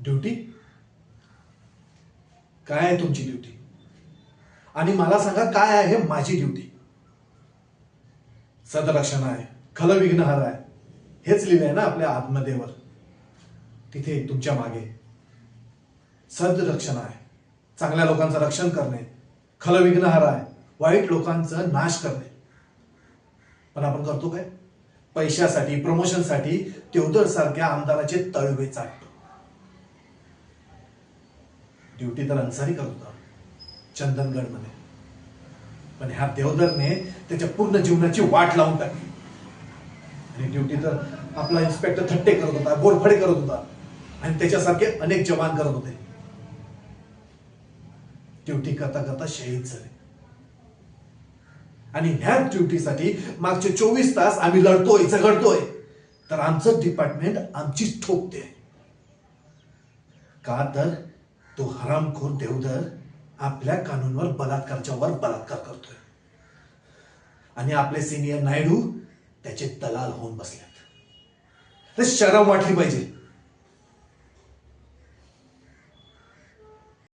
Duty? काय आहे तुमची ड्युटी? आणि मला सांगा काय आहे माझी ड्युटी? सदरक्षण आहे, खलविघ्नहर आहे, हेच लिहिलंय ना आपल्या आत्मदेवर. तिथे तुमच्या मागे सदरक्षण आहे, चांगल्या लोकांचं रक्षण करणे. खलविघ्नहर आहे, वाईट लोकांचं नाश करणे. पण आपण करतो काय? पैशासाठी, प्रमोशनसाठी देवधर सारख्या आमदाराचे तळवे चाटतो. ड्युटी तर अन्सारी करत होता चंदनगड मध्ये, पण ह्या देवधरने त्याच्या पूर्ण जीवनाची वाट लावून टाकली. आणि ड्युटी तर आपला इन्स्पेक्टर थट्टे करत होता, गोरफडे करत होता, आणि त्याच्यासारखे अनेक जवान करत होते. ड्युटी करता करता शहीद झाले. आणि ह्या ड्युटीसाठी मागचे 24 तास आम्ही लढतोय, झगडतोय, तर आमचं डिपार्टमेंट आमचीच ठोकते. का तर तो हरामखोर देवधर आपल्या कानूनवर बलात्काराच्या वर बलात्कार करतोय, आणि आपले सिनियर नायडू त्याचे दलाल होऊन बसलेत. तर शरम वाटली पाहिजे.